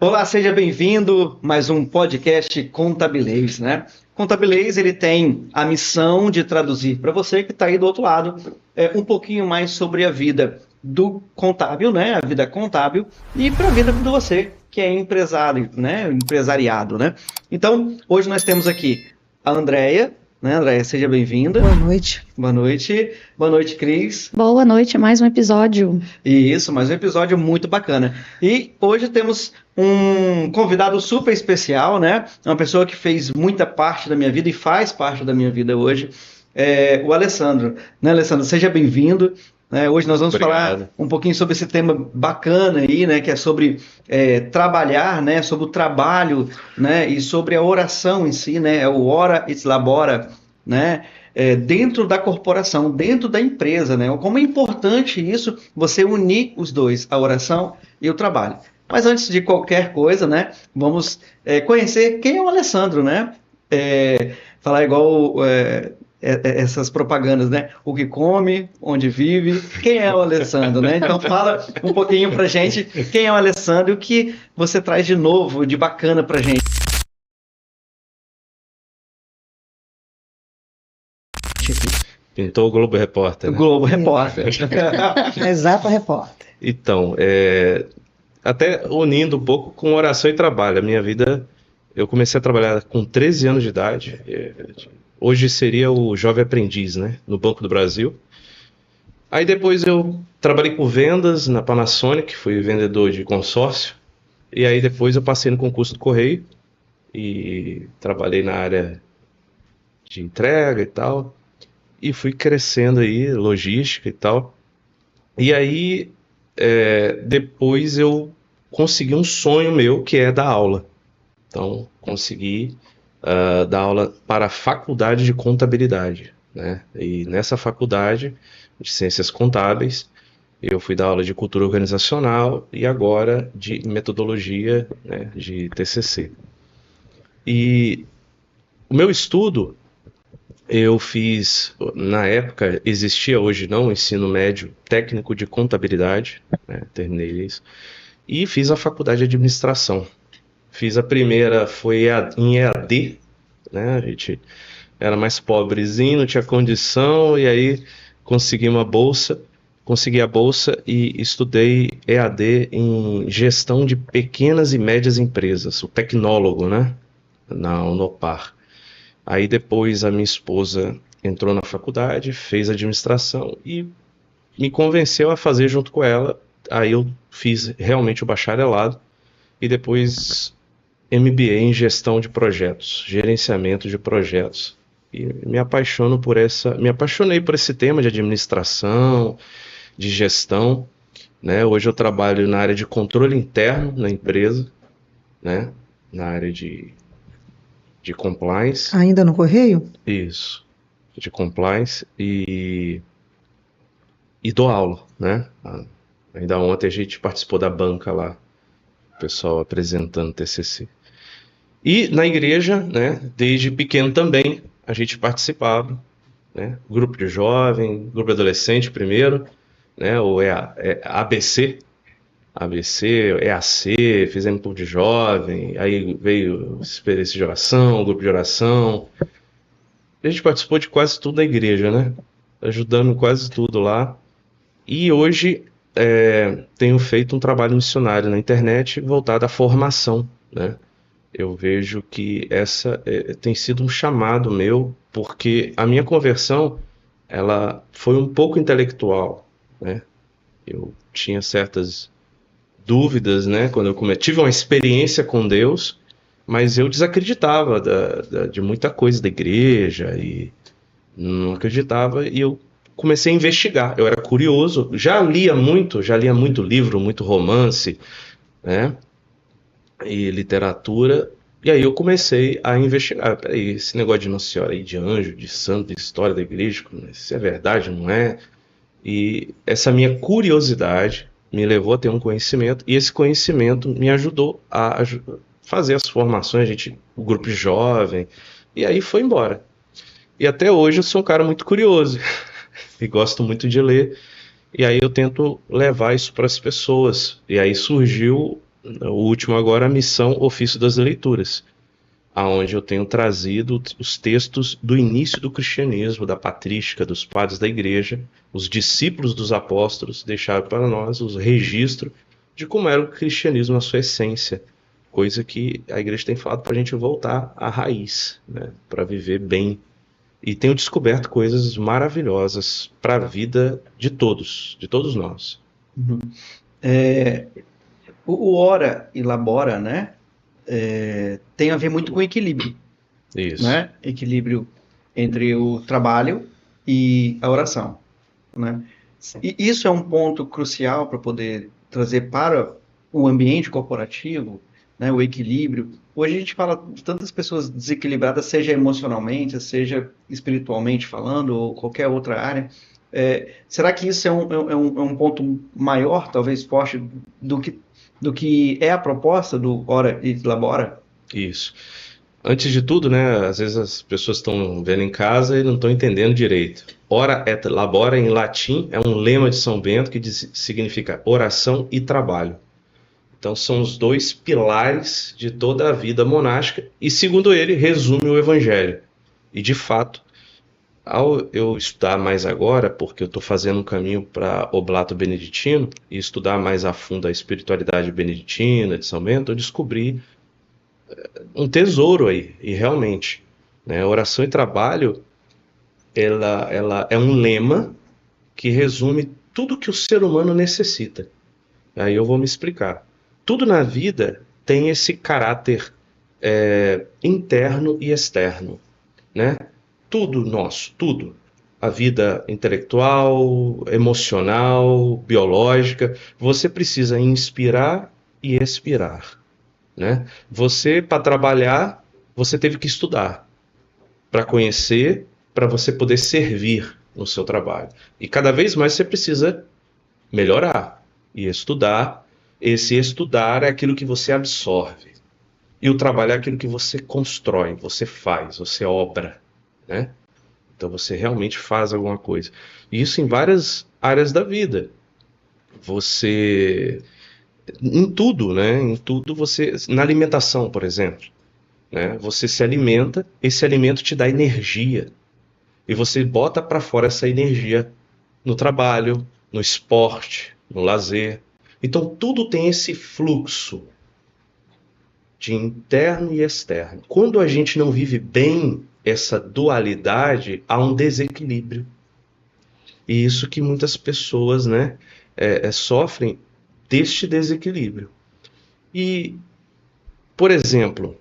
Olá, seja bem-vindo a mais um podcast Contabilês, né? Contabilês, ele tem a missão de traduzir para você que está aí do outro lado um pouquinho mais sobre a vida do contábil, né? A vida contábil e para a vida de você que é empresário, né? Empresariado, né? Então, hoje nós temos aqui a Andréia, né? Andréia, seja bem-vinda. Boa noite. Boa noite. Boa noite, Cris. Boa noite, mais um episódio. Isso, mais um episódio muito bacana. E hoje temos um convidado super especial, né? Uma pessoa que fez muita parte da minha vida e faz parte da minha vida hoje, o Alessandro. Né, Alessandro? Seja bem-vindo. Hoje nós vamos falar um pouquinho sobre esse tema bacana aí, né? Que é sobre trabalhar, né? Sobre o trabalho, né? E sobre a oração em si, né? É o ora et labora, né? Dentro da corporação, dentro da empresa, né? Como é importante isso, você unir os dois, a oração e o trabalho. Mas antes de qualquer coisa, né? Vamos conhecer quem é o Alessandro, né? Falar igual essas propagandas, né? O que come, onde vive, quem é o Alessandro, né? Então fala um pouquinho pra gente quem é o Alessandro e o que você traz de novo, de bacana pra gente. Pintou o Globo Repórter, O né? Globo Repórter. Exato, repórter. Então, até unindo um pouco com oração e trabalho. A minha vida, eu comecei a trabalhar com 13 anos de idade. Hoje seria o jovem aprendiz, né? No Banco do Brasil. Aí depois eu trabalhei com vendas na Panasonic, fui vendedor de consórcio. E aí depois eu passei no concurso do Correio e trabalhei na área de entrega e tal. E fui crescendo aí, logística e tal. E aí, depois eu consegui um sonho meu, que é dar aula. Então, consegui dar aula para a faculdade de contabilidade, né? E nessa faculdade de ciências contábeis, eu fui dar aula de cultura organizacional e agora de metodologia, né, de TCC. E o meu estudo, eu fiz, na época, existia hoje não, o ensino médio técnico de contabilidade, né, terminei isso, e fiz a faculdade de administração. Fiz a primeira, foi em EAD, né, a gente era mais pobrezinho, não tinha condição, e aí consegui a bolsa e estudei EAD em gestão de pequenas e médias empresas, o tecnólogo, né, na Unopar. Aí depois a minha esposa entrou na faculdade, fez administração e me convenceu a fazer junto com ela. Aí eu fiz realmente o bacharelado e depois MBA em gestão de projetos, gerenciamento de projetos. E me apaixonei por esse tema de administração, de gestão, né? Hoje eu trabalho na área de controle interno na empresa, né? Na área de compliance. Ainda no Correio? Isso, de compliance e dou aula, né? Ainda ontem a gente participou da banca lá, o pessoal apresentando TCC. E na igreja, né, desde pequeno também, a gente participava, né? Grupo de jovem, grupo de adolescente primeiro, né? Ou ABC, EAC, fizemos um pouco de jovem, aí veio experiência de oração, grupo de oração. A gente participou de quase tudo na igreja, né? Ajudando quase tudo lá. E hoje tenho feito um trabalho missionário na internet voltado à formação, né? Eu vejo que essa tem sido um chamado meu, porque a minha conversão, ela foi um pouco intelectual, né? Eu tinha certas dúvidas, né? Quando eu tive uma experiência com Deus, mas eu desacreditava de muita coisa da igreja e não acreditava, e eu comecei a investigar. Eu era curioso, já lia muito livro, muito romance, né? E literatura, e aí eu comecei a investigar. Peraí, esse negócio de Nossa Senhora aí, de anjo, de santo, de história da igreja, se é verdade, não é? E essa minha curiosidade me levou a ter um conhecimento, e esse conhecimento me ajudou a fazer as formações, o grupo jovem, e aí foi embora. E até hoje eu sou um cara muito curioso, e gosto muito de ler, e aí eu tento levar isso para as pessoas. E aí surgiu o último agora, a missão Ofício das Leituras, aonde eu tenho trazido os textos do início do cristianismo, da patrística, dos padres da igreja, os discípulos dos apóstolos deixaram para nós os registros de como era o cristianismo na sua essência, coisa que a igreja tem falado para a gente voltar à raiz, né, para viver bem. E tenho descoberto coisas maravilhosas para a vida de todos nós. Uhum. O ora e labora, né? Tem a ver muito com equilíbrio, Isso. né? Equilíbrio entre o trabalho e a oração, né? E isso é um ponto crucial para poder trazer para o ambiente corporativo, né, o equilíbrio. Hoje a gente fala de tantas pessoas desequilibradas, seja emocionalmente, seja espiritualmente falando, ou qualquer outra área. Será que isso é um ponto maior, talvez forte, do que é a proposta do Ora e Labora? Isso. Antes de tudo, né, às vezes as pessoas estão vendo em casa e não estão entendendo direito. Ora et labora, em latim, é um lema de São Bento que significa oração e trabalho. Então são os dois pilares de toda a vida monástica e, segundo ele, resume o Evangelho. E, de fato, ao eu estudar mais agora, porque eu estou fazendo um caminho para Oblato Beneditino, e estudar mais a fundo a espiritualidade beneditina de São Bento, eu descobri um tesouro aí, e realmente, né, oração e trabalho, ela é um lema que resume tudo que o ser humano necessita. Aí eu vou me explicar. Tudo na vida tem esse caráter interno e externo, né? Tudo nosso, tudo. A vida intelectual, emocional, biológica, você precisa inspirar e expirar, né? Você, para trabalhar, você teve que estudar para conhecer, para você poder servir no seu trabalho. E cada vez mais você precisa melhorar e estudar. Esse estudar é aquilo que você absorve. E o trabalho é aquilo que você constrói, você faz, você obra, né? Então você realmente faz alguma coisa. E isso em várias áreas da vida. Você... Em tudo, né? Em tudo você... Na alimentação, por exemplo, né? Você se alimenta, esse alimento te dá energia. E você bota para fora essa energia no trabalho, no esporte, no lazer. Então tudo tem esse fluxo de interno e externo. Quando a gente não vive bem essa dualidade, há um desequilíbrio. E isso que muitas pessoas, né, sofrem deste desequilíbrio. E, por exemplo,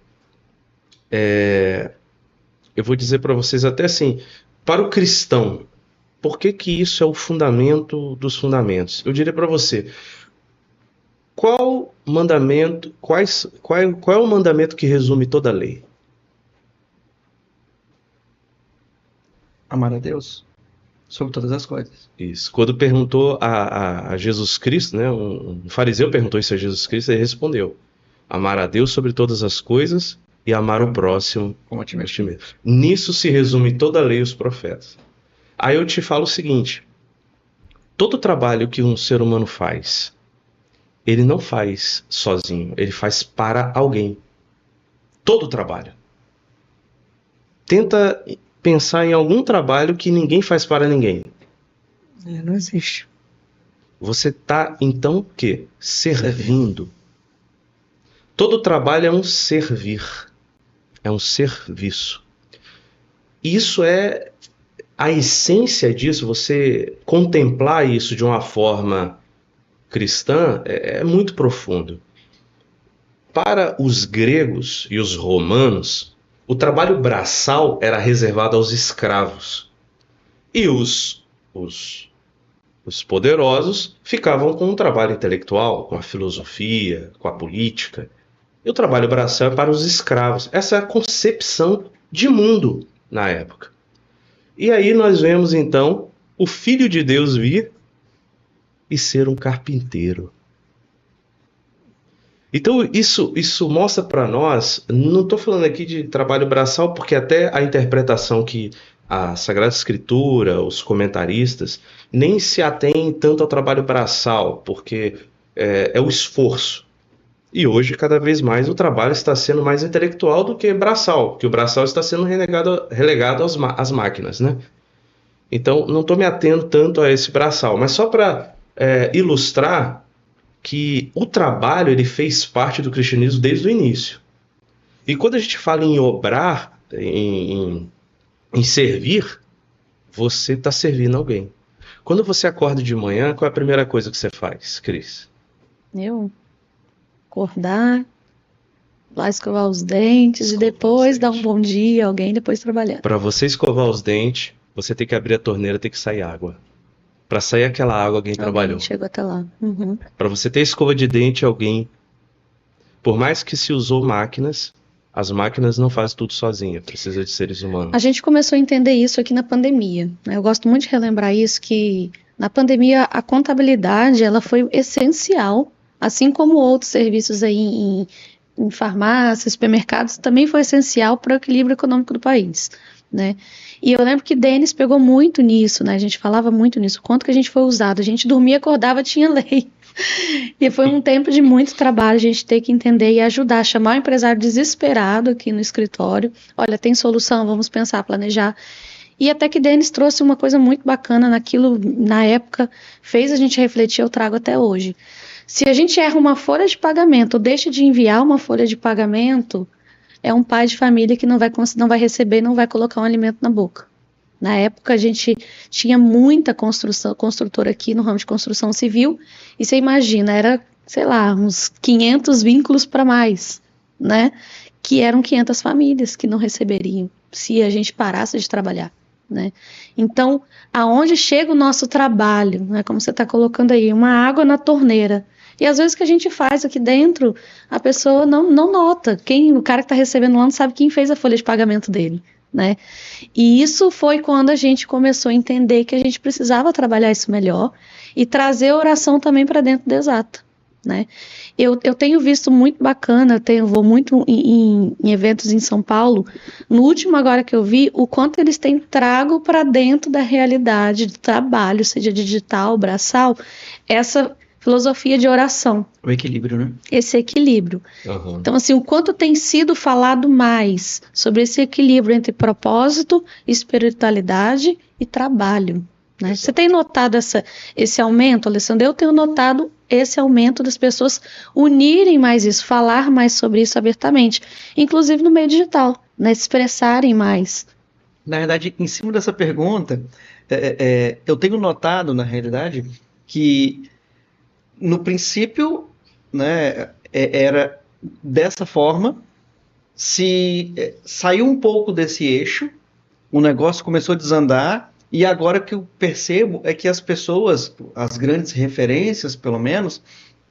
eu vou dizer para vocês até assim, para o cristão, por que isso é o fundamento dos fundamentos? Eu diria para você, qual é o mandamento que resume toda a lei? Amar a Deus sobre todas as coisas. Isso. Quando perguntou a Jesus Cristo, né, um fariseu perguntou isso a Jesus Cristo, ele respondeu: amar a Deus sobre todas as coisas e amar o próximo como a ti mesmo. Nisso se resume toda a lei e os profetas. Aí eu te falo o seguinte: todo trabalho que um ser humano faz, ele não faz sozinho, ele faz para alguém. Todo trabalho. Tenta pensar em algum trabalho que ninguém faz para ninguém. Não existe. Você está, então, o quê? Servindo. Todo trabalho é um servir. É um serviço. Isso é a essência disso, você contemplar isso de uma forma cristã é muito profundo. Para os gregos e os romanos, o trabalho braçal era reservado aos escravos. E os poderosos ficavam com o trabalho intelectual, com a filosofia, com a política. E o trabalho braçal é para os escravos. Essa é a concepção de mundo na época. E aí nós vemos então o Filho de Deus vir e ser um carpinteiro. Então isso mostra para nós, não estou falando aqui de trabalho braçal, porque até a interpretação que a Sagrada Escritura, os comentaristas, nem se atém tanto ao trabalho braçal, porque é o esforço. E hoje, cada vez mais, o trabalho está sendo mais intelectual do que braçal, porque o braçal está sendo relegado às máquinas, né? Então, não estou me atendo tanto a esse braçal, mas só para ilustrar que o trabalho ele fez parte do cristianismo desde o início. E quando a gente fala em obrar, em servir, você está servindo alguém. Quando você acorda de manhã, qual é a primeira coisa que você faz, Cris? Eu acordar, lá escovar os dentes e depois dar um bom dia a alguém, depois trabalhar. Para você escovar os dentes, você tem que abrir a torneira, tem que sair água. Para sair aquela água, alguém trabalhou. Chegou até lá. Uhum. Para você ter escova de dente, alguém... Por mais que se usou máquinas, as máquinas não fazem tudo sozinha, precisa de seres humanos. A gente começou a entender isso aqui na pandemia, né? Eu gosto muito de relembrar isso, que na pandemia a contabilidade ela foi essencial, assim como outros serviços aí em farmácias, supermercados, também foi essencial para o equilíbrio econômico do país, né? E eu lembro que Denis pegou muito nisso, né? A gente falava muito nisso, quanto que a gente foi usado, a gente dormia, acordava, tinha lei. E foi um tempo de muito trabalho, a gente ter que entender e ajudar, chamar o empresário desesperado aqui no escritório. Olha, tem solução, vamos pensar, planejar. E até que Denis trouxe uma coisa muito bacana naquilo, na época, fez a gente refletir, eu trago até hoje. Se a gente erra uma folha de pagamento ou deixa de enviar uma folha de pagamento, é um pai de família que não vai receber, não vai colocar um alimento na boca. Na época a gente tinha muita construtora aqui no ramo de construção civil, e você imagina, era, sei lá, uns 500 vínculos para mais, né? Que eram 500 famílias que não receberiam se a gente parasse de trabalhar, né? Então, aonde chega o nosso trabalho, né? Como você está colocando aí, uma água na torneira. E às vezes o que a gente faz aqui dentro, a pessoa não nota. O cara que está recebendo lá não sabe quem fez a folha de pagamento dele, né? E isso foi quando a gente começou a entender que a gente precisava trabalhar isso melhor e trazer a oração também para dentro do exato, né? Eu tenho visto muito bacana, vou muito em eventos em São Paulo, no último agora que eu vi, o quanto eles têm trago para dentro da realidade do trabalho, seja digital, braçal, essa filosofia de oração. O equilíbrio, né? Esse equilíbrio. Uhum. Então, assim, o quanto tem sido falado mais sobre esse equilíbrio entre propósito, espiritualidade e trabalho, né? Você tem notado esse aumento, Alessandro? Eu tenho notado esse aumento das pessoas unirem mais isso, falar mais sobre isso abertamente, inclusive no meio digital, né? Expressarem mais. Na verdade, em cima dessa pergunta, eu tenho notado, na realidade, que no princípio, né, era dessa forma, saiu um pouco desse eixo, o negócio começou a desandar, e agora o que eu percebo é que as pessoas, as grandes referências, pelo menos,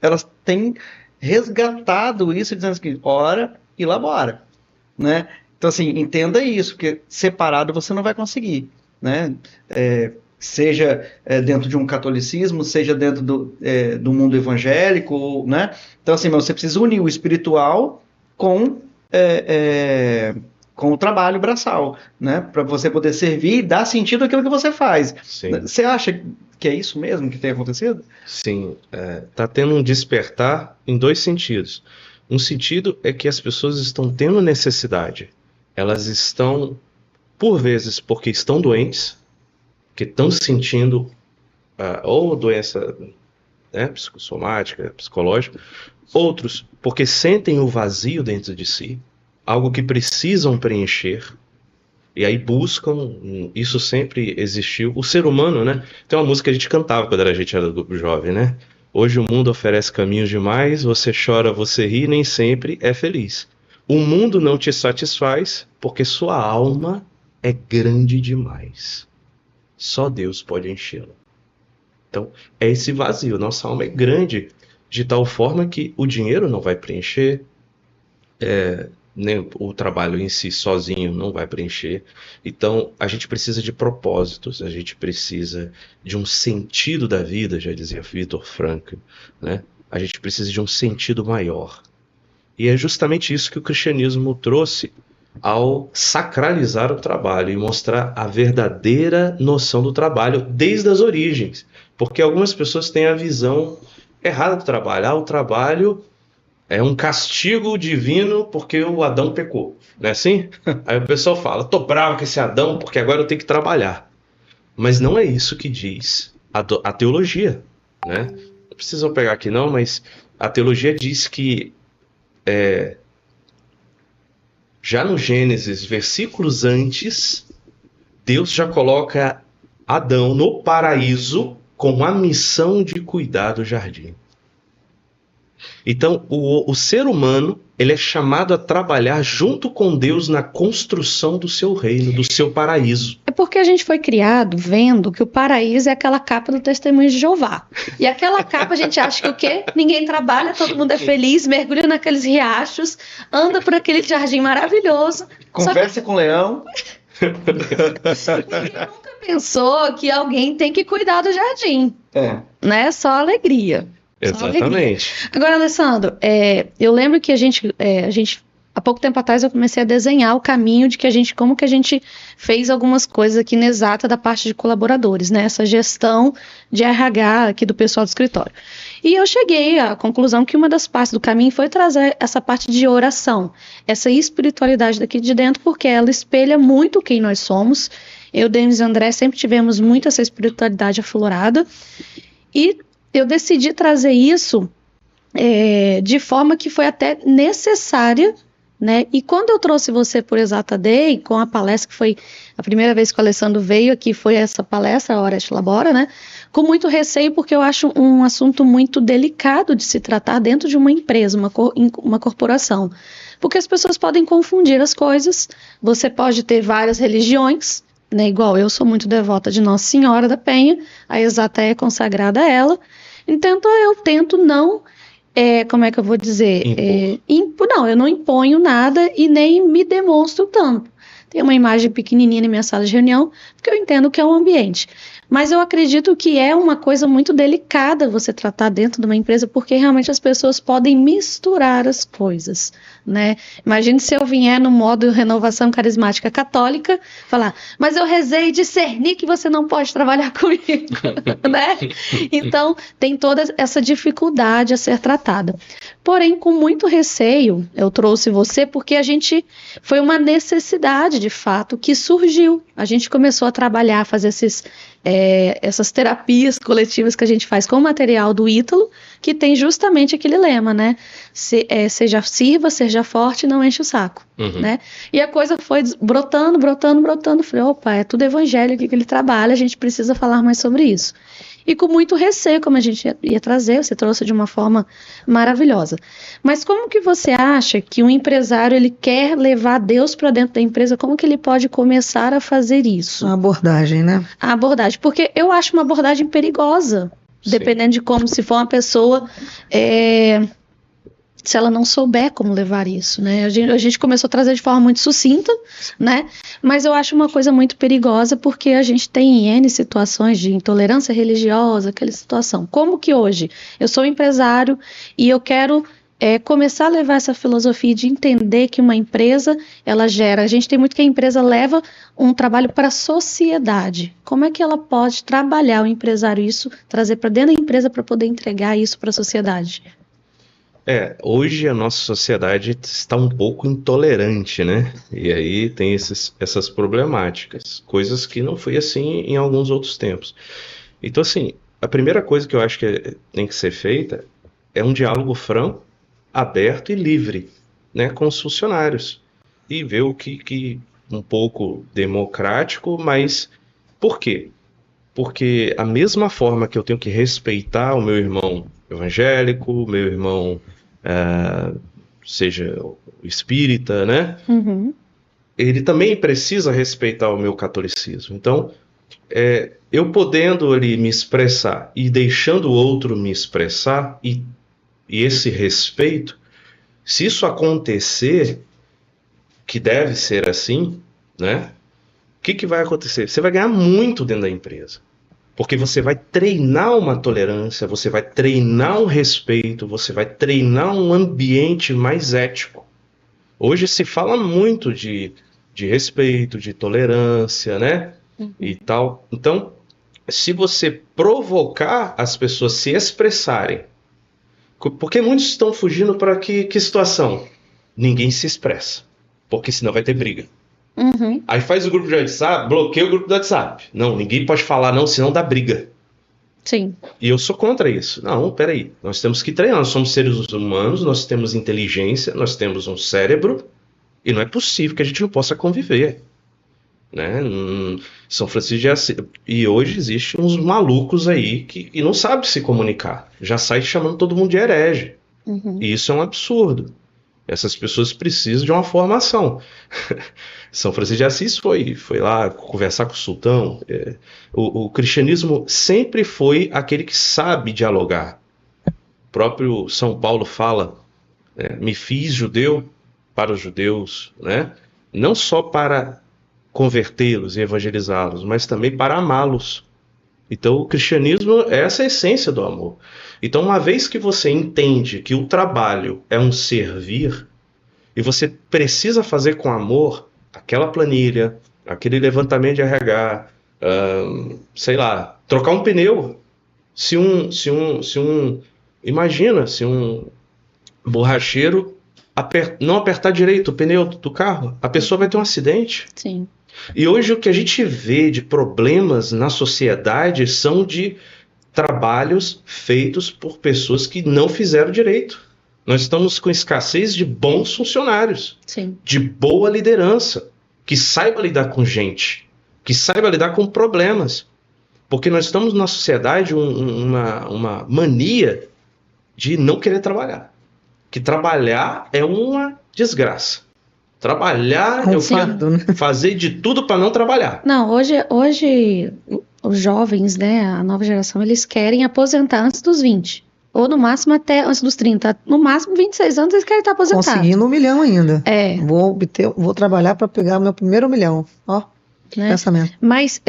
elas têm resgatado isso, dizendo que ora e labora, né? Então, assim, entenda isso, porque separado você não vai conseguir, né? Seja dentro de um catolicismo, seja dentro do mundo evangélico, né? Então, assim, você precisa unir o espiritual com o trabalho braçal, né? Para você poder servir e dar sentido àquilo que você faz. Sim. Você acha que é isso mesmo que tem acontecido? Sim, está tendo um despertar em dois sentidos. Um sentido é que as pessoas estão tendo necessidade. Elas estão, por vezes, porque estão doentes, que estão sentindo ou doença, né, psicossomática, psicológica, outros porque sentem o vazio dentro de si, algo que precisam preencher, e aí buscam, isso sempre existiu. O ser humano, né, tem uma música que a gente cantava quando a gente era do grupo jovem, né? Hoje o mundo oferece caminhos demais, você chora, você ri, nem sempre é feliz. O mundo não te satisfaz porque sua alma é grande demais. Só Deus pode enchê-la. Então, é esse vazio. Nossa alma é grande de tal forma que o dinheiro não vai preencher, nem o trabalho em si sozinho não vai preencher. Então, a gente precisa de propósitos, a gente precisa de um sentido da vida, já dizia Viktor Frankl, né? A gente precisa de um sentido maior. E é justamente isso que o cristianismo trouxe ao sacralizar o trabalho e mostrar a verdadeira noção do trabalho desde as origens. Porque algumas pessoas têm a visão errada do trabalho. O trabalho é um castigo divino porque o Adão pecou, não é assim? Aí o pessoal fala, tô bravo com esse Adão porque agora eu tenho que trabalhar. Mas não é isso que diz a teologia, né? Não preciso pegar aqui não, mas a teologia diz que já no Gênesis, versículos antes, Deus já coloca Adão no paraíso com a missão de cuidar do jardim. Então, o ser humano, ele é chamado a trabalhar junto com Deus na construção do seu reino, do seu paraíso. É porque a gente foi criado vendo que o paraíso é aquela capa do Testemunho de Jeová. E aquela capa a gente acha que o quê? Ninguém trabalha, todo mundo é feliz, mergulha naqueles riachos, anda por aquele jardim maravilhoso. Conversa com o leão. Ninguém nunca pensou que alguém tem que cuidar do jardim. Né? Só alegria. Exatamente. Agora, Alessandro, eu lembro que a gente, há pouco tempo atrás eu comecei a desenhar o caminho de como que a gente fez algumas coisas aqui na Exata da parte de colaboradores, né? Essa gestão de RH aqui do pessoal do escritório. E eu cheguei à conclusão que uma das partes do caminho foi trazer essa parte de oração, essa espiritualidade daqui de dentro, porque ela espelha muito quem nós somos. Eu, Denis e André sempre tivemos muito essa espiritualidade aflorada e eu decidi trazer isso de forma que foi até necessária, né? E quando eu trouxe você por Exata Day, com a palestra que foi a primeira vez que o Alessandro veio aqui, foi essa palestra, a Hora Labora, né? Com muito receio, porque eu acho um assunto muito delicado de se tratar dentro de uma empresa, uma corporação. Porque as pessoas podem confundir as coisas, você pode ter várias religiões, né? Igual eu sou muito devota de Nossa Senhora da Penha, a Exata é consagrada a ela. Então eu tento não, como é que eu vou dizer? Não, eu não imponho nada e nem me demonstro tanto. Tem uma imagem pequenininha na minha sala de reunião, porque eu entendo que é um ambiente. Mas eu acredito que é uma coisa muito delicada você tratar dentro de uma empresa, porque realmente as pessoas podem misturar as coisas, né? Imagine se eu vier no modo renovação carismática católica, falar, mas eu rezei e discerni que você não pode trabalhar comigo, né? Então, tem toda essa dificuldade a ser tratada. Porém, com muito receio, eu trouxe você porque foi uma necessidade, de fato, que surgiu. A gente começou a trabalhar, a fazer essas terapias coletivas que a gente faz com o material do Ítalo, que tem justamente aquele lema, né? Seja sirva, seja forte, não enche o saco, né? E a coisa foi brotando. Falei, opa, é tudo evangelho aqui que ele trabalha, a gente precisa falar mais sobre isso. E com muito receio, como a gente ia trazer, você trouxe de uma forma maravilhosa. Mas como que você acha que um empresário, ele quer levar Deus para dentro da empresa, como que ele pode começar a fazer isso? A abordagem, né? A abordagem, porque eu acho uma abordagem perigosa, Sim. Dependendo de como, se for uma pessoa... se ela não souber como levar isso, né? A gente começou a trazer de forma muito sucinta, né? Mas eu acho uma coisa muito perigosa porque a gente tem N situações de intolerância religiosa, aquela situação. Como que hoje eu sou empresário e eu quero começar a levar essa filosofia de entender que uma empresa, ela gera... A gente tem muito que a empresa leva um trabalho para a sociedade. Como é que ela pode trabalhar o empresário isso, trazer para dentro da empresa para poder entregar isso para a sociedade? Hoje a nossa sociedade está um pouco intolerante, né? E aí tem essas problemáticas, coisas que não foi assim em alguns outros tempos. Então, assim, a primeira coisa que eu acho que tem que ser feita é um diálogo franco, aberto e livre, né, com os funcionários. E ver o que um pouco democrático, mas por quê? Porque a mesma forma que eu tenho que respeitar o meu irmão evangélico, o meu irmão... seja espírita, né? Ele também precisa respeitar o meu catolicismo. Então, eu podendo ali me expressar e deixando o outro me expressar e esse respeito, se isso acontecer, que deve ser assim, né? O que vai acontecer? Você vai ganhar muito dentro da empresa. Porque você vai treinar uma tolerância, você vai treinar um respeito, você vai treinar um ambiente mais ético. Hoje se fala muito de respeito, de tolerância, né? E tal. Então, se você provocar as pessoas se expressarem Porque muitos estão fugindo para que situação? Ninguém se expressa, porque senão vai ter briga. Uhum. Aí faz o grupo de WhatsApp, bloqueia o grupo do WhatsApp. Não, ninguém pode falar não, senão dá briga. Sim. E eu sou contra isso. Não, peraí, nós temos que treinar, nós somos seres humanos, nós temos inteligência, nós temos um cérebro, e não é possível que a gente não possa conviver. Né? São Francisco de Assis. E hoje existem uns malucos aí que não sabem se comunicar. Já sai chamando todo mundo de herege. Uhum. E isso é um absurdo. Essas pessoas precisam de uma formação. São Francisco de Assis foi lá conversar com o sultão. O cristianismo sempre foi aquele que sabe dialogar. O próprio São Paulo fala, me fiz judeu para os judeus, né? Não só para convertê-los e evangelizá-los, mas também para amá-los. Então o cristianismo é essa essência do amor. Então uma vez que você entende que o trabalho é um servir, e você precisa fazer com amor aquela planilha, aquele levantamento de RH, sei lá, trocar um pneu. Imagina se um borracheiro não apertar direito o pneu do carro, a pessoa vai ter um acidente. Sim. E hoje o que a gente vê de problemas na sociedade são de trabalhos feitos por pessoas que não fizeram direito. Nós estamos com escassez de bons funcionários, Sim. de boa liderança, que saiba lidar com gente, que saiba lidar com problemas. Porque nós estamos na sociedade uma mania de não querer trabalhar. Que trabalhar é uma desgraça. Trabalhar, eu fardo, né? fazer de tudo para não trabalhar. Não, hoje os jovens, né, a nova geração, eles querem aposentar antes dos 20. Ou no máximo até antes dos 30. No máximo 26 anos eles querem estar aposentados. Conseguindo 1 milhão ainda. Vou trabalhar para pegar o meu primeiro 1 milhão. Ó, né? pensamento. Mas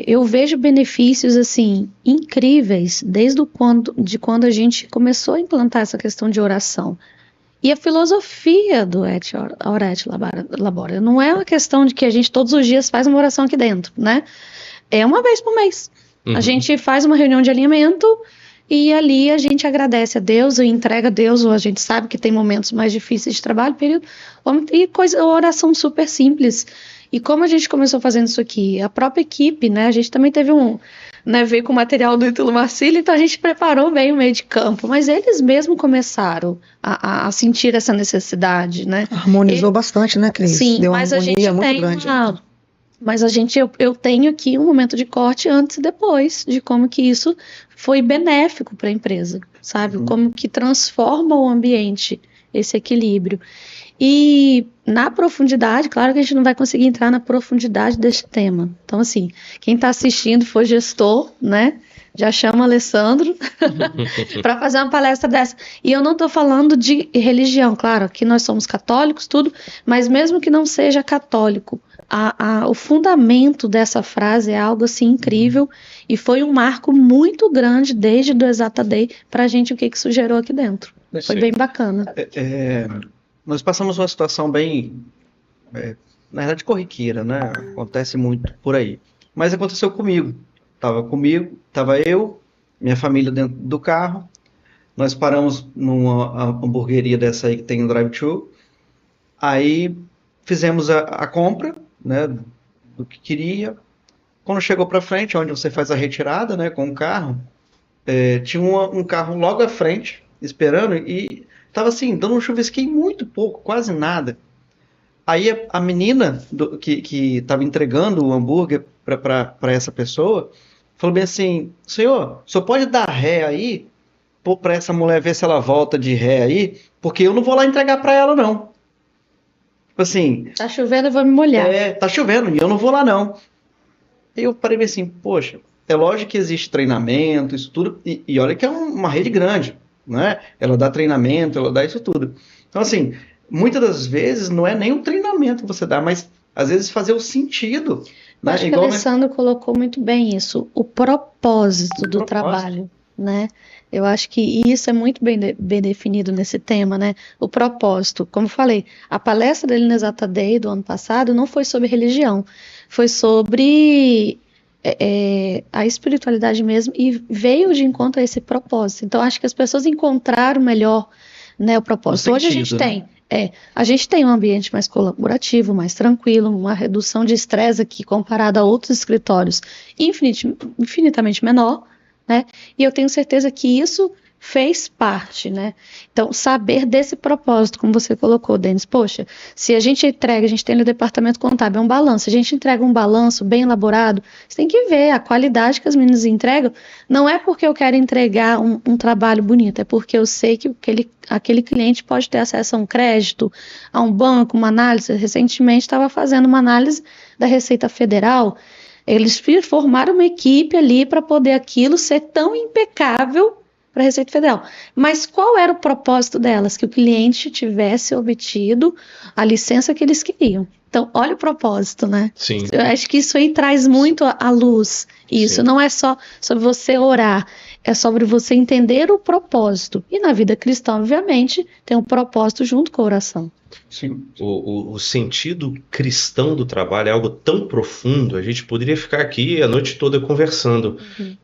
eu vejo benefícios assim incríveis desde quando a gente começou a implantar essa questão de oração. E a filosofia do Orete Labora não é uma questão de que a gente todos os dias faz uma oração aqui dentro, né? É uma vez por mês. Uhum. A gente faz uma reunião de alinhamento e ali a gente agradece a Deus e entrega a Deus, ou a gente sabe que tem momentos mais difíceis de trabalho, oração super simples. E como a gente começou fazendo isso aqui, a própria equipe, né? A gente também teve veio com o material do Ítalo Marcílio, então a gente preparou bem o meio de campo, mas eles mesmos começaram a sentir essa necessidade, né? Harmonizou bastante, né, Cris? Sim, deu uma mas a gente harmonia muito tem grande. Mas eu tenho aqui um momento de corte antes e depois, de como que isso foi benéfico para a empresa, sabe? Como que transforma o ambiente, esse equilíbrio. E na profundidade, claro que a gente não vai conseguir entrar na profundidade deste tema. Então, assim, quem está assistindo for gestor, né? Já chama o Alessandro para fazer uma palestra dessa. E eu não estou falando de religião, claro, que nós somos católicos, tudo, mas mesmo que não seja católico, o fundamento dessa frase é algo assim incrível e foi um marco muito grande desde do Exata Day para a gente o que isso gerou aqui dentro. Foi bem bacana. Nós passamos uma situação bem, na verdade, corriqueira, né? Acontece muito por aí. Mas aconteceu comigo. Tava eu, minha família dentro do carro. Nós paramos numa hamburgueria dessa aí que tem no drive-thru. Aí fizemos a compra, né, do que queria. Quando chegou para frente, onde você faz a retirada, né, com o carro, tinha um carro logo à frente, esperando, e tava assim, dando um chuvisquinho muito pouco, quase nada. Aí a menina que tava entregando o hambúrguer para essa pessoa, falou bem assim, senhor pode dar ré aí, para essa mulher ver se ela volta de ré aí, porque eu não vou lá entregar para ela não. Tipo assim... Tá chovendo, eu vou me molhar. Tá chovendo, e eu não vou lá não. Aí eu parei assim, poxa, é lógico que existe treinamento, isso tudo, e olha que é uma rede grande, né? Ela dá treinamento, ela dá isso tudo. Então assim, muitas das vezes não é nem o treinamento que você dá, mas às vezes fazer o sentido. Né? Acho que o Alessandro colocou muito bem isso, o propósito do trabalho, né? Eu acho que isso é muito bem definido nesse tema, né? O propósito, como falei, a palestra dele no Exata Day do ano passado não foi sobre religião, foi sobre a espiritualidade mesmo e veio de encontro a esse propósito. Então, acho que as pessoas encontraram melhor, né, o propósito. Hoje a gente tem um ambiente mais colaborativo, mais tranquilo, uma redução de estresse aqui comparado a outros escritórios infinitamente menor, né? E eu tenho certeza que isso fez parte, né? Então, saber desse propósito, como você colocou, Denis, poxa, se a gente tem no departamento contábil um balanço, se a gente entrega um balanço bem elaborado, você tem que ver a qualidade que as meninas entregam, não é porque eu quero entregar um trabalho bonito, é porque eu sei que aquele cliente pode ter acesso a um crédito, a um banco, uma análise. Recentemente estava fazendo uma análise da Receita Federal, eles formaram uma equipe ali para poder aquilo ser tão impecável para a Receita Federal. Mas qual era o propósito delas? Que o cliente tivesse obtido a licença que eles queriam. Então, olha o propósito, né? Sim. Eu acho que isso aí traz muito à luz. Isso Sim. não é só sobre você orar, é sobre você entender o propósito. E na vida cristã, obviamente, tem um propósito junto com a oração. Sim. O sentido cristão do trabalho é algo tão profundo, a gente poderia ficar aqui a noite toda conversando.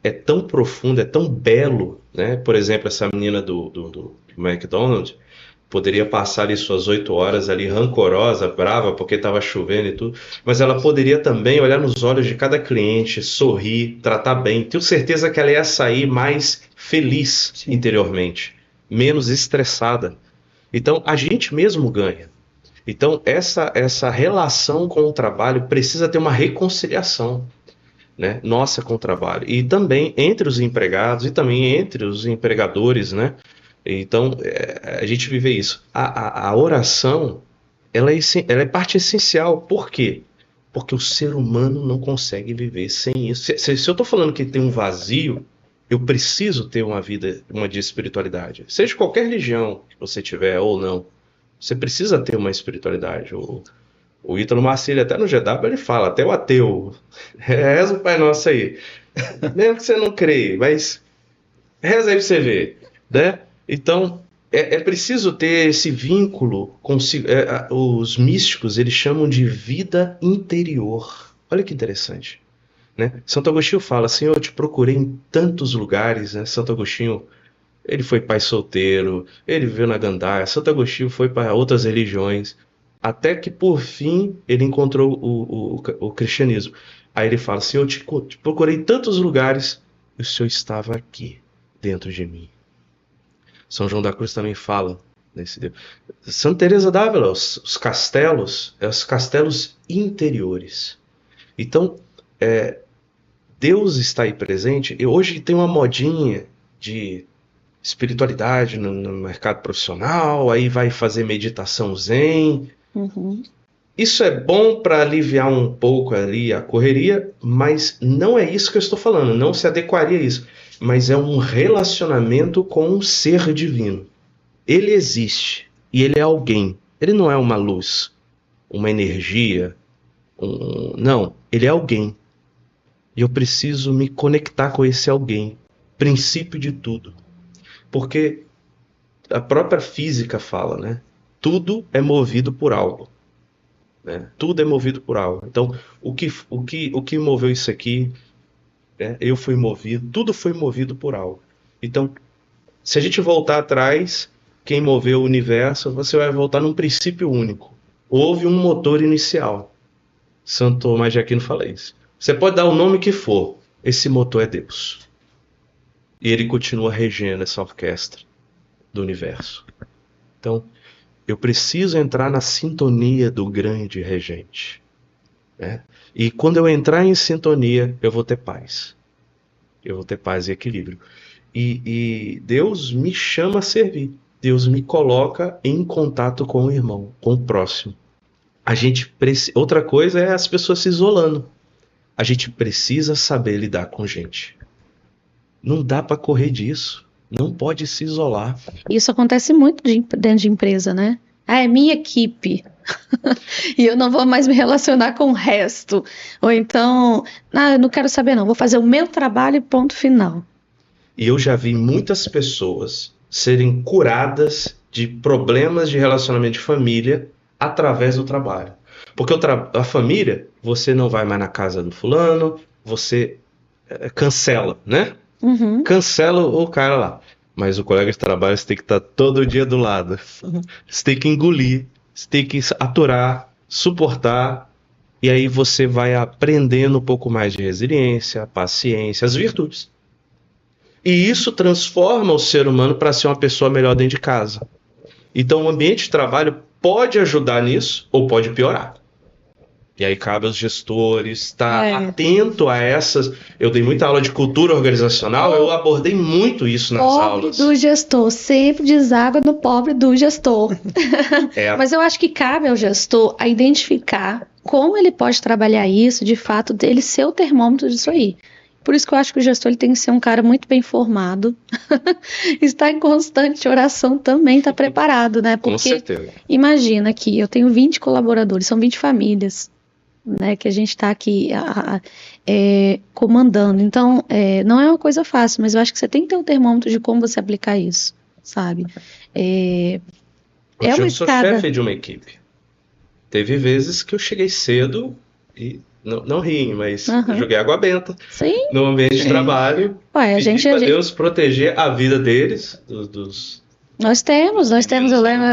É tão profundo, é tão belo, né? Por exemplo, essa menina do McDonald's poderia passar ali suas 8 horas ali rancorosa, brava, porque estava chovendo e tudo, mas ela poderia também olhar nos olhos de cada cliente, sorrir, tratar bem. Tenho certeza que ela ia sair mais feliz interiormente, menos estressada. Então, a gente mesmo ganha. Então, essa relação com o trabalho precisa ter uma reconciliação, né, nossa com o trabalho. E também entre os empregados e também entre os empregadores, né? Então, a gente vive isso. A oração, ela é parte essencial. Por quê? Porque o ser humano não consegue viver sem isso. Se eu estou falando que tem um vazio, eu preciso ter uma vida, uma de espiritualidade. Seja qualquer religião que você tiver ou não, você precisa ter uma espiritualidade. O Ítalo Marcílio, até no GW, ele fala, até o ateu, reza o Pai Nosso aí. Mesmo que você não creia, mas reza aí pra você ver, né? Então, é preciso ter esse vínculo com os místicos, eles chamam de vida interior. Olha que interessante. Né? Santo Agostinho fala, Senhor, eu te procurei em tantos lugares, né? Santo Agostinho, ele foi pai solteiro, ele viveu na gandaia, Santo Agostinho foi para outras religiões, até que por fim ele encontrou o cristianismo. Aí ele fala, Senhor, eu te procurei em tantos lugares, e o Senhor estava aqui, dentro de mim. São João da Cruz também fala nesse Deus. Santa Teresa d'Ávila, os castelos interiores. Então, Deus está aí presente. E hoje tem uma modinha de espiritualidade no mercado profissional, aí vai fazer meditação zen. Isso é bom para aliviar um pouco ali a correria, mas não é isso que eu estou falando, não se adequaria a isso. Mas é um relacionamento com um ser divino. Ele existe e ele é alguém. Ele não é uma luz, uma energia. Não, ele é alguém. E eu preciso me conectar com esse alguém. Princípio de tudo. Porque a própria física fala, né? Tudo é movido por algo. Né? Tudo é movido por algo. Então, o que moveu isso aqui? Eu fui movido, tudo foi movido por algo. Então, se a gente voltar atrás, quem moveu o universo, você vai voltar num princípio único. Houve um motor inicial. Santo Tomás de Aquino fala isso. Você pode dar o nome que for, esse motor é Deus. E ele continua regendo essa orquestra do universo. Então, eu preciso entrar na sintonia do grande regente. Né? E quando eu entrar em sintonia, eu vou ter paz. Eu vou ter paz e equilíbrio. E Deus me chama a servir. Deus me coloca em contato com o irmão, com o próximo. Outra coisa é as pessoas se isolando. A gente precisa saber lidar com gente. Não dá para correr disso. Não pode se isolar. Isso acontece muito dentro de empresa, né? É minha equipe. E eu não vou mais me relacionar com o resto. Ou então, eu não quero saber não, vou fazer o meu trabalho e ponto final. E eu já vi muitas pessoas serem curadas de problemas de relacionamento de família através do trabalho. Porque a família, você não vai mais na casa do fulano, você cancela, né? Uhum. Cancela o cara lá. Mas o colega de trabalho você tem que estar todo dia do lado. Você tem que engolir, você tem que aturar, suportar. E aí você vai aprendendo um pouco mais de resiliência, paciência, as virtudes. E isso transforma o ser humano para ser uma pessoa melhor dentro de casa. Então o ambiente de trabalho pode ajudar nisso ou pode piorar. E aí cabe aos gestores estar atento a essas. Eu dei muita aula de cultura organizacional, eu abordei muito isso nas aulas. Pobre do gestor, sempre deságua no pobre do gestor. Mas eu acho que cabe ao gestor a identificar como ele pode trabalhar isso, de fato, dele ser o termômetro disso aí. Por isso que eu acho que o gestor ele tem que ser um cara muito bem formado, estar em constante oração também, estar preparado, né? Porque, com certeza. Imagina que eu tenho 20 colaboradores, são 20 famílias, né, que a gente está aqui comandando. Então, não é uma coisa fácil, mas eu acho que você tem que ter um termômetro de como você aplicar isso, sabe? Eu sou chefe de uma equipe. Teve vezes que eu cheguei cedo e não riem, mas joguei água benta. Sim. No ambiente de trabalho. Pedi para Deus proteger a vida deles, Nós temos, eu lembro,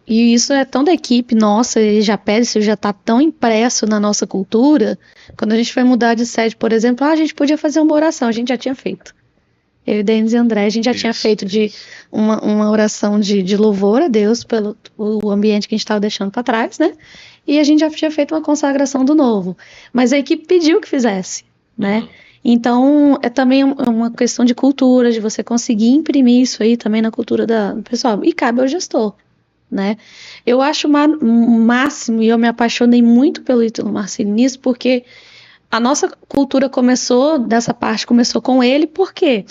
e isso é tão da equipe nossa, ele já pede, isso já está tão impresso na nossa cultura. Quando a gente foi mudar de sede, por exemplo, a gente podia fazer uma oração, a gente já tinha feito. Eu, Denis e André, a gente já tinha feito uma oração de louvor a Deus pelo o ambiente que a gente estava deixando para trás, né? E a gente já tinha feito uma consagração do novo. Mas a equipe pediu que fizesse, né? Então, é também uma questão de cultura, de você conseguir imprimir isso aí também na cultura do pessoal. E cabe ao gestor, né? Eu acho o máximo, e eu me apaixonei muito pelo Ítalo Marcilli nisso, porque a nossa cultura começou com ele, porque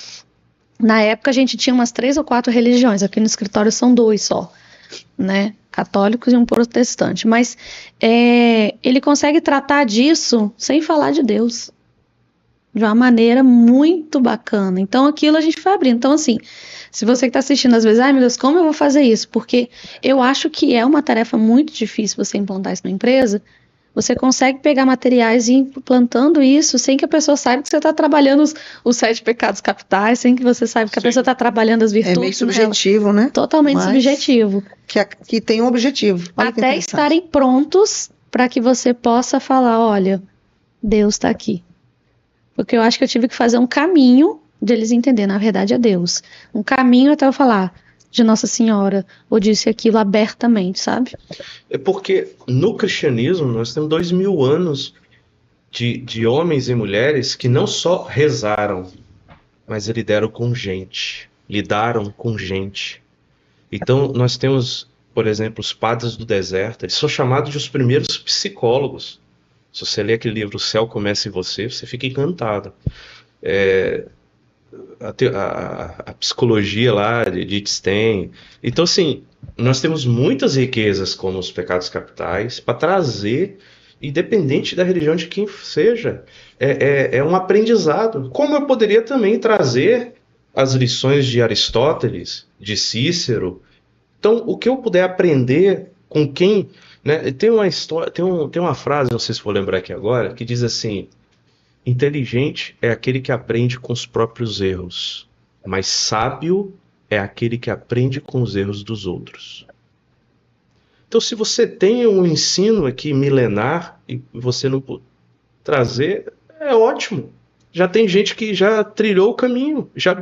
na época a gente tinha umas 3 ou 4 religiões, aqui no escritório são 2 só, né? Católicos e um protestante. Mas ele consegue tratar disso sem falar de Deus. De uma maneira muito bacana. Então, aquilo a gente foi abrindo. Então, assim, se você que está assistindo, às vezes, ai meu Deus, como eu vou fazer isso? Porque eu acho que é uma tarefa muito difícil você implantar isso na empresa. Você consegue pegar materiais e ir implantando isso sem que a pessoa saiba que você está trabalhando os 7 pecados capitais, sem que você saiba que a pessoa está trabalhando as virtudes. É meio subjetivo, né? Totalmente subjetivo. Que tem um objetivo. Olha até estarem prontos para que você possa falar, olha, Deus está aqui. Porque eu acho que eu tive que fazer um caminho de eles entenderem, na verdade é Deus. Um caminho até eu falar de Nossa Senhora, ou disse aquilo abertamente, sabe? É porque no cristianismo nós temos 2000 anos de homens e mulheres que não só rezaram, mas lidaram com gente. Então nós temos, por exemplo, os padres do deserto, eles são chamados de os primeiros psicólogos. Se você ler aquele livro O Céu Começa em Você, você fica encantado. A psicologia lá de Stein. Então, assim, nós temos muitas riquezas como os pecados capitais para trazer, independente da religião de quem seja, é um aprendizado. Como eu poderia também trazer as lições de Aristóteles, de Cícero. Então, o que eu puder aprender com quem... Né? Tem uma história, tem uma frase, não sei se vou lembrar aqui agora, que diz assim: inteligente é aquele que aprende com os próprios erros, mas sábio é aquele que aprende com os erros dos outros. Então, se você tem um ensino aqui milenar e você não pode trazer, é ótimo. Já tem gente que já trilhou o caminho, já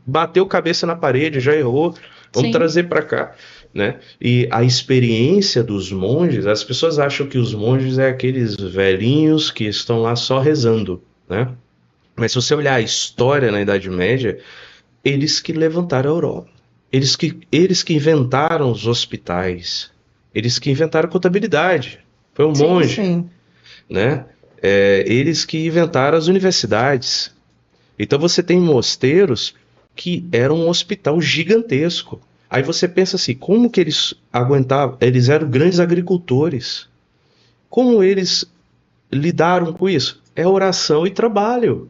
bateu cabeça na parede, já errou. Vamos trazer para cá. Né? E a experiência dos monges, as pessoas acham que os monges é aqueles velhinhos que estão lá só rezando, né? Mas se você olhar a história na Idade Média, eles que levantaram a Europa, eles que inventaram os hospitais, eles que inventaram a contabilidade, foi um monge, né? Eles que inventaram as universidades. Então você tem mosteiros que eram um hospital gigantesco. Aí você pensa assim, como que eles aguentavam? Eles eram grandes agricultores. Como eles lidaram com isso? É oração e trabalho.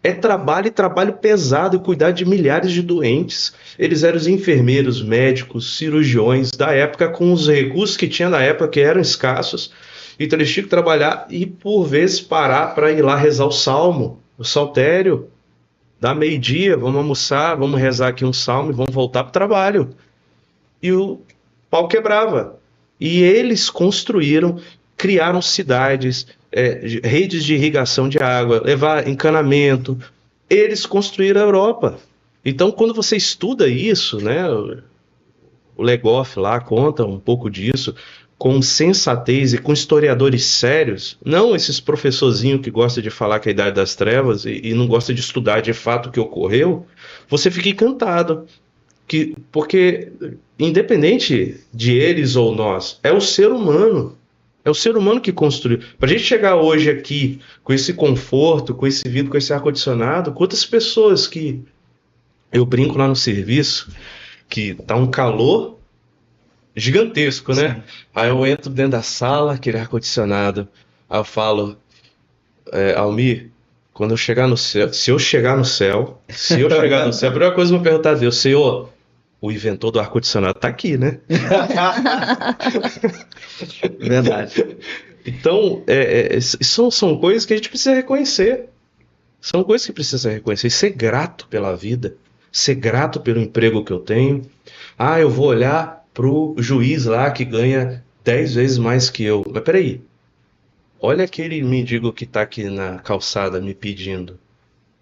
É trabalho e trabalho pesado e cuidar de milhares de doentes. Eles eram os enfermeiros, médicos, cirurgiões da época com os recursos que tinha na época, que eram escassos. Então eles tinham que trabalhar e por vezes parar para ir lá rezar o salmo, o saltério. Dá meio-dia, vamos almoçar, vamos rezar aqui um salmo e vamos voltar para o trabalho. E o pau quebrava. E eles construíram, criaram cidades, redes de irrigação de água, levar encanamento. Eles construíram a Europa. Então, quando você estuda isso, né, o Legoff lá conta um pouco disso, com sensatez e com historiadores sérios, não esses professorzinhos que gostam de falar que é a Idade das Trevas e não gosta de estudar de fato o que ocorreu, você fica encantado. Porque, independente de eles ou nós, é o ser humano. É o ser humano que construiu. Para a gente chegar hoje aqui com esse conforto, com esse vidro, com esse ar-condicionado, quantas pessoas que eu brinco lá no serviço, que tá um calor gigantesco, né? Sim. Aí eu entro dentro da sala, aquele ar-condicionado. Aí eu falo, Almir, quando eu chegar no céu, se eu chegar no céu, a primeira coisa que eu vou perguntar a Deus, Senhor, o inventor do ar-condicionado tá aqui, né? Verdade. Então, são coisas que a gente precisa reconhecer. São coisas que precisa reconhecer. E ser grato pela vida, ser grato pelo emprego que eu tenho. Eu vou olhar pro juiz lá que ganha 10 vezes mais que eu. Mas peraí, olha aquele mendigo que tá aqui na calçada me pedindo.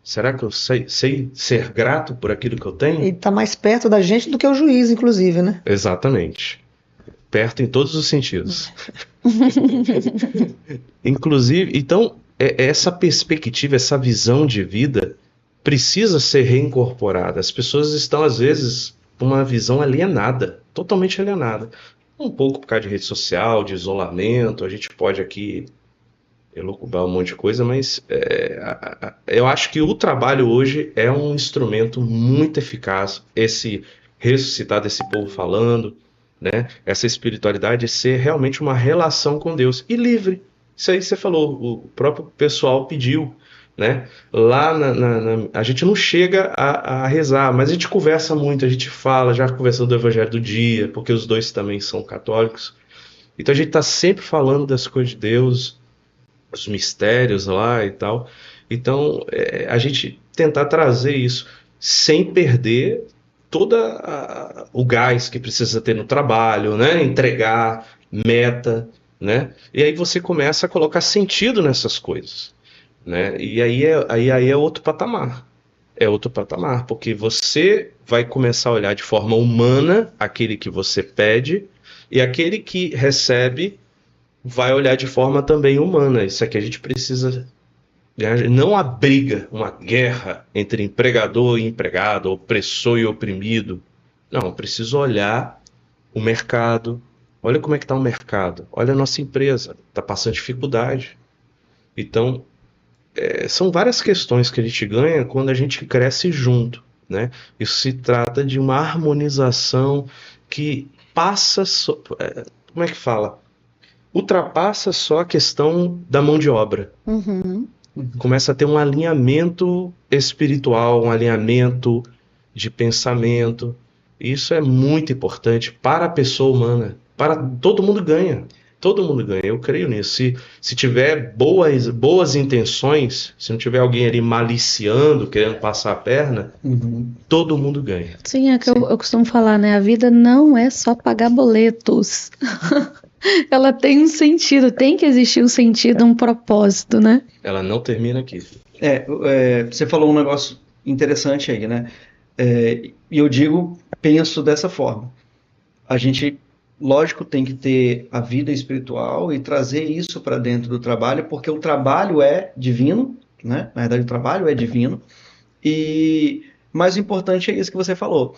Será que eu sei ser grato por aquilo que eu tenho? Ele tá mais perto da gente do que o juiz, inclusive, né? Exatamente. Perto em todos os sentidos. Inclusive, então, essa perspectiva, essa visão de vida precisa ser reincorporada. As pessoas estão, às vezes, com uma visão alienada, totalmente alienada. Um pouco por causa de rede social, de isolamento, a gente pode aqui elucubrar um monte de coisa, mas eu acho que o trabalho hoje é um instrumento muito eficaz, esse ressuscitar desse povo falando, né? Essa espiritualidade ser realmente uma relação com Deus e livre. Isso aí você falou, o próprio pessoal pediu, né? Lá a gente não chega a rezar, mas a gente conversa muito, a gente fala, já conversando do Evangelho do Dia, porque os dois também são católicos. Então a gente está sempre falando das coisas de Deus, os mistérios lá e tal. Então a gente tentar trazer isso sem perder todo o gás que precisa ter no trabalho, né? Entregar, meta, né? E aí você começa a colocar sentido nessas coisas, né? E aí é outro patamar. É outro patamar, porque você vai começar a olhar de forma humana aquele que você pede, e aquele que recebe vai olhar de forma também humana. Isso aqui a gente precisa... Não a briga, uma guerra entre empregador e empregado, opressor e oprimido. Não, preciso olhar o mercado. Olha como é que está o mercado. Olha a nossa empresa, está passando dificuldade. Então, são várias questões que a gente ganha quando a gente cresce junto, né? Isso se trata de uma harmonização que passa... como é que fala? Ultrapassa só a questão da mão de obra. Uhum. Começa a ter um alinhamento espiritual, um alinhamento de pensamento. Isso é muito importante para a pessoa humana. Todo mundo ganha. Todo mundo ganha. Eu creio nisso. Se tiver boas intenções, se não tiver alguém ali maliciando, querendo passar a perna, todo mundo ganha. Sim, é que eu costumo falar, né? A vida não é só pagar boletos. Ela tem um sentido, tem que existir um sentido, um propósito, né? Ela não termina aqui. Você falou um negócio interessante aí, né? E eu penso dessa forma. A gente, lógico, tem que ter a vida espiritual e trazer isso para dentro do trabalho, porque o trabalho é divino, né? Na verdade, o trabalho é divino. E mais importante é isso que você falou.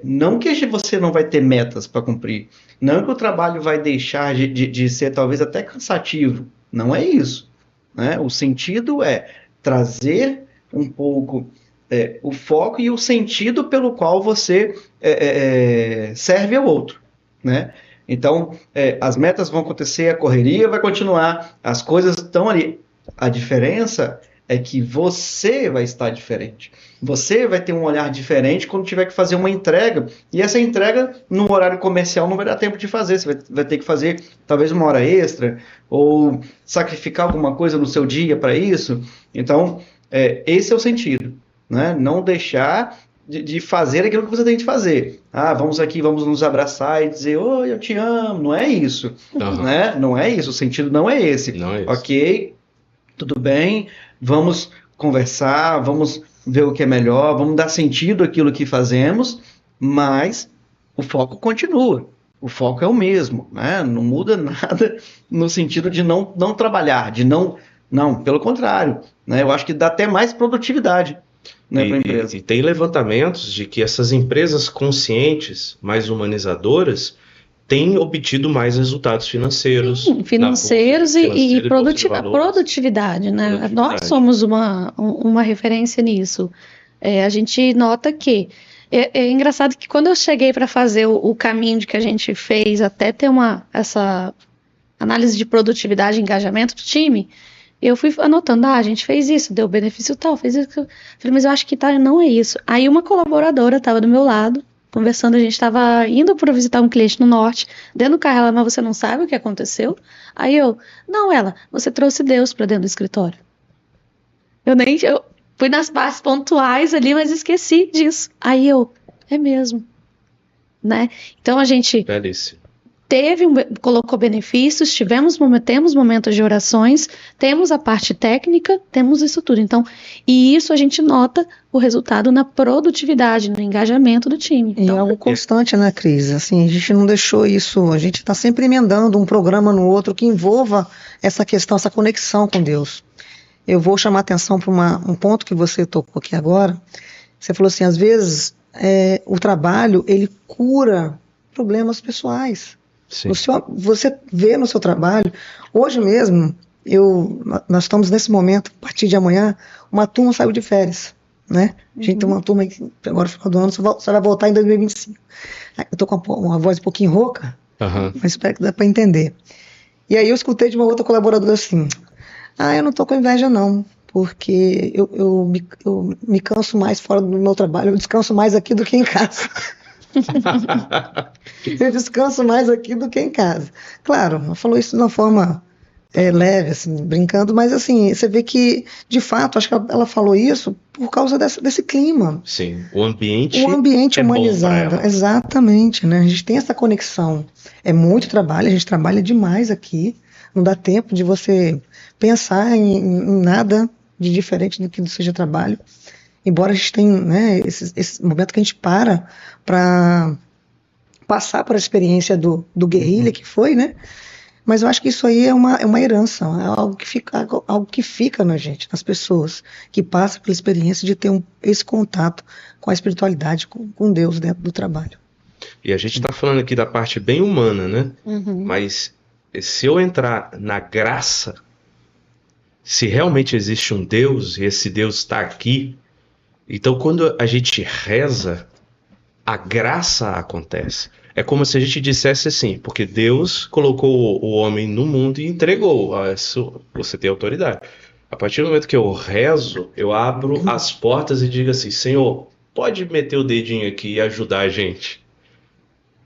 Não que você não vai ter metas para cumprir, não que o trabalho vai deixar de ser talvez até cansativo, não é isso, né? O sentido é trazer um pouco o foco e o sentido pelo qual você serve ao outro, né? Então, as metas vão acontecer, a correria vai continuar, as coisas estão ali. A diferença é que você vai estar diferente. Você vai ter um olhar diferente quando tiver que fazer uma entrega. E essa entrega, no horário comercial, não vai dar tempo de fazer. Você vai ter que fazer talvez uma hora extra, ou sacrificar alguma coisa no seu dia para isso. Então, esse é o sentido, né? Não deixar de fazer aquilo que você tem de fazer. Vamos aqui, vamos nos abraçar e dizer, oi, eu te amo. Não é isso. Né? Não é isso. O sentido não é esse. Não é isso. Ok, tudo bem, vamos conversar, vamos ver o que é melhor, vamos dar sentido àquilo que fazemos, mas o foco continua. O foco é o mesmo, né? Não muda nada no sentido de não trabalhar, de não, pelo contrário, né? Eu acho que dá até mais produtividade, né, para a empresa. E tem levantamentos de que essas empresas conscientes, mais humanizadoras, têm obtido mais resultados financeiros. Sim, financeiros e produtividade, né? Nós somos uma referência nisso. A gente nota que é engraçado que quando eu cheguei para fazer o caminho de que a gente fez até ter essa análise de produtividade e engajamento do time, eu fui anotando, a gente fez isso, deu benefício tal, fez isso. Eu falei, mas eu acho que não é isso. Aí uma colaboradora estava do meu lado, conversando, a gente estava indo para visitar um cliente no norte, dentro do carro, ela, mas você não sabe o que aconteceu? Aí você trouxe Deus para dentro do escritório. Eu fui nas partes pontuais ali, mas esqueci disso. Aí é mesmo, né? Então a gente Belíssimo. colocou benefícios, temos momentos de orações, temos a parte técnica, temos isso tudo. Então, e isso a gente nota o resultado na produtividade, no engajamento do time. E é algo constante, né, Cris? Assim, a gente não deixou isso, a gente está sempre emendando um programa no outro que envolva essa questão, essa conexão com Deus. Eu vou chamar a atenção para um ponto que você tocou aqui agora. Você falou assim, às vezes o trabalho, ele cura problemas pessoais. Sim. Você vê no seu trabalho, hoje mesmo, nós estamos nesse momento, a partir de amanhã, uma turma saiu de férias, né? A gente tem uma turma que agora no final do ano só vai voltar em 2025. Eu estou com uma voz um pouquinho rouca, mas espero que dê para entender. E aí eu escutei de uma outra colaboradora assim, eu não estou com inveja não, porque eu me canso mais fora do meu trabalho, eu descanso mais aqui do que em casa. Eu descanso mais aqui do que em casa. Claro, ela falou isso de uma forma leve, assim, brincando, mas assim, você vê que, de fato, acho que ela falou isso por causa desse clima. Sim, o ambiente humanizado, exatamente, né? A gente tem essa conexão. É muito trabalho, a gente trabalha demais aqui, não dá tempo de você pensar em nada de diferente do que seja trabalho. Embora a gente tenha, né, esse momento que a gente para passar por a experiência do guerrilha que foi, né? Mas eu acho que isso aí é uma herança, é algo que fica na gente, nas pessoas, que passam pela experiência de ter esse contato com a espiritualidade, com Deus dentro do trabalho. E a gente está falando aqui da parte bem humana, né? Mas se eu entrar na graça, se realmente existe um Deus e esse Deus está aqui, então quando a gente reza, a graça acontece. É como se a gente dissesse assim, porque Deus colocou o homem no mundo e entregou. Você tem autoridade. A partir do momento que eu rezo, eu abro as portas e digo assim, Senhor, pode meter o dedinho aqui e ajudar a gente.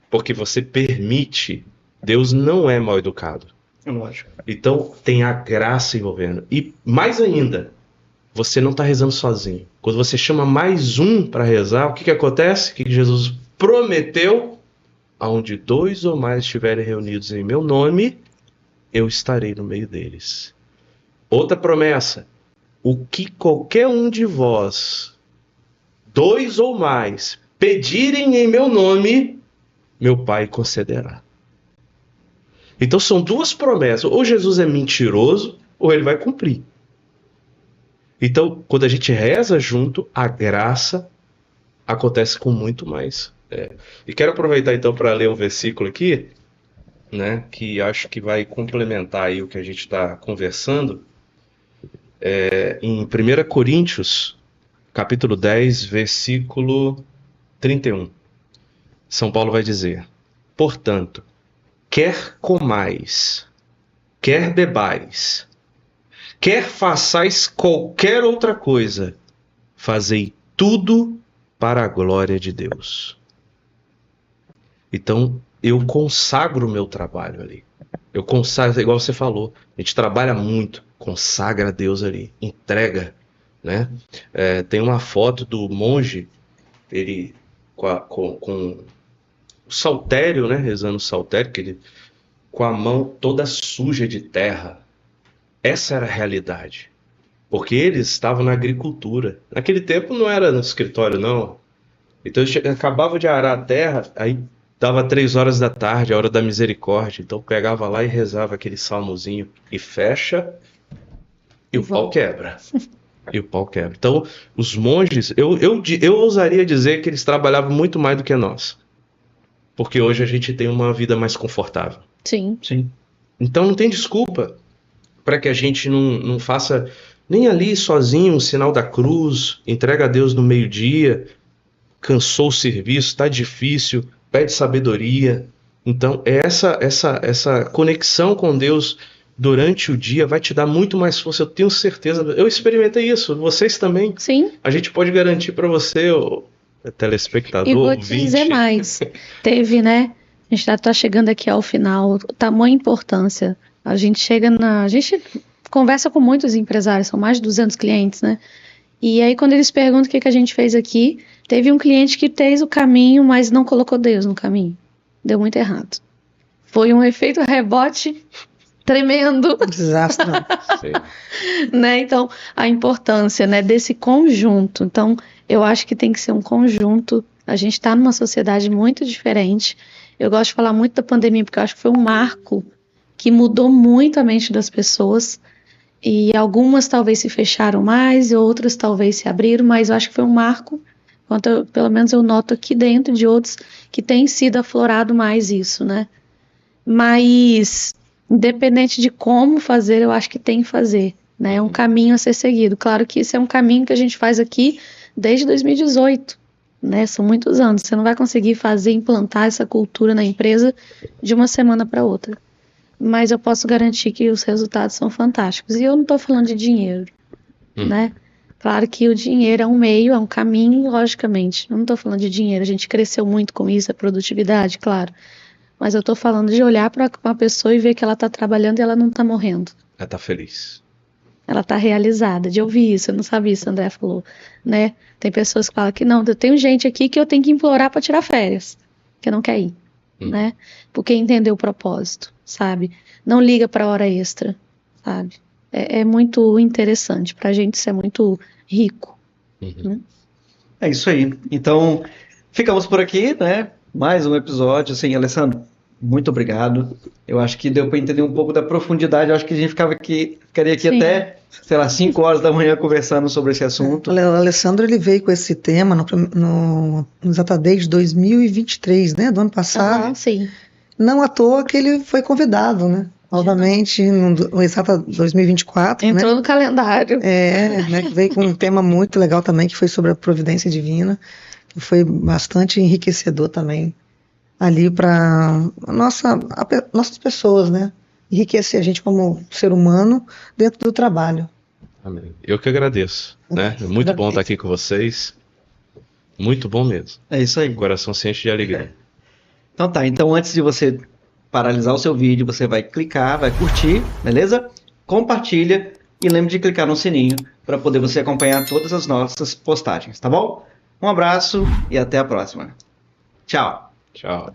Porque você permite. Deus não é mal educado. É lógico. Então tem a graça envolvendo. E mais ainda, você não está rezando sozinho. Quando você chama mais um para rezar, o que acontece? O que Jesus prometeu? Aonde 2 ou mais estiverem reunidos em meu nome, eu estarei no meio deles. Outra promessa. O que qualquer um de vós, 2 ou mais, pedirem em meu nome, meu Pai concederá. Então são 2 promessas. Ou Jesus é mentiroso, ou ele vai cumprir. Então, quando a gente reza junto, a graça acontece com muito mais. E quero aproveitar então para ler um versículo aqui, né, que acho que vai complementar aí o que a gente está conversando. Em 1 Coríntios, capítulo 10, versículo 31. São Paulo vai dizer: portanto, quer comais, quer bebais, quer façais qualquer outra coisa, fazei tudo para a glória de Deus. Então, eu consagro o meu trabalho ali. Eu consagro, igual você falou, a gente trabalha muito, consagra a Deus ali, entrega, né? Tem uma foto do monge, ele com o saltério, né? Rezando o saltério, que ele, com a mão toda suja de terra. Essa era a realidade. Porque eles estavam na agricultura. Naquele tempo não era no escritório, não. Então eles acabavam de arar a terra, aí dava 3 horas da tarde, a hora da misericórdia. Então pegava lá e rezava aquele salmozinho. E fecha, e o pau quebra. E o pau quebra. Então, os monges, eu ousaria dizer que eles trabalhavam muito mais do que nós. Porque hoje a gente tem uma vida mais confortável. Sim. Então não tem desculpa para que a gente não faça nem ali sozinho um sinal da cruz, entrega a Deus no meio-dia, cansou o serviço, está difícil, pede sabedoria. Então essa conexão com Deus durante o dia vai te dar muito mais força, eu tenho certeza. Eu experimentei isso, vocês também. Sim. A gente pode garantir para você, o telespectador, E vou te dizer mais. Teve, né? A gente está chegando aqui ao final, tamanha importância. A gente conversa com muitos empresários, são mais de 200 clientes, né? E aí quando eles perguntam o que a gente fez aqui, teve um cliente que fez o caminho, mas não colocou Deus no caminho. Deu muito errado. Foi um efeito rebote tremendo. Desastre. Né? Então, a importância, né, desse conjunto. Então, eu acho que tem que ser um conjunto. A gente está numa sociedade muito diferente. Eu gosto de falar muito da pandemia, porque eu acho que foi um marco que mudou muito a mente das pessoas. E algumas talvez se fecharam mais, e outras talvez se abriram, mas eu acho que foi um marco, pelo menos eu noto aqui dentro de outros, que tem sido aflorado mais isso, né? Mas, independente de como fazer, eu acho que tem que fazer, né? É um caminho a ser seguido. Claro que isso é um caminho que a gente faz aqui desde 2018, né? São muitos anos. Você não vai conseguir implantar essa cultura na empresa de uma semana para outra. Mas eu posso garantir que os resultados são fantásticos. E eu não estou falando de dinheiro, né? Claro que o dinheiro é um meio, é um caminho, logicamente. Eu não estou falando de dinheiro. A gente cresceu muito com isso, a produtividade, claro. Mas eu estou falando de olhar para uma pessoa e ver que ela está trabalhando e ela não está morrendo. Ela está feliz. Ela está realizada. De ouvir isso, eu não sabia isso, o André falou, né? Tem pessoas que falam que não, eu tenho gente aqui que eu tenho que implorar para tirar férias, que não quer ir, né? Porque entendeu o propósito, sabe? Não liga para hora extra, sabe? É muito interessante, para a gente isso é muito rico. Né? É isso aí. Então, ficamos por aqui, né? Mais um episódio. Assim, Alessandro, muito obrigado. Eu acho que deu para entender um pouco da profundidade. Eu acho que a gente ficaria aqui Sim. até, sei lá, 5 horas da manhã conversando sobre esse assunto. O Alessandro, ele veio com esse tema no Exata Day de 2023, né? Do ano passado. Sim. Não à toa que ele foi convidado, né? Novamente no Exata 2024. Entrou né? no calendário. Né? Veio com um tema muito legal também, que foi sobre a providência divina. Que foi bastante enriquecedor também ali para nossas pessoas, né? Enriquecer a gente como ser humano dentro do trabalho. Amém. Eu que agradeço, né? É muito bom estar aqui com vocês. Muito bom mesmo. É isso aí. O coração se enche de alegria. Então tá, então antes de você paralisar o seu vídeo, você vai clicar, vai curtir, beleza? Compartilha e lembre de clicar no sininho para poder você acompanhar todas as nossas postagens, tá bom? Um abraço e até a próxima. Tchau. Tchau.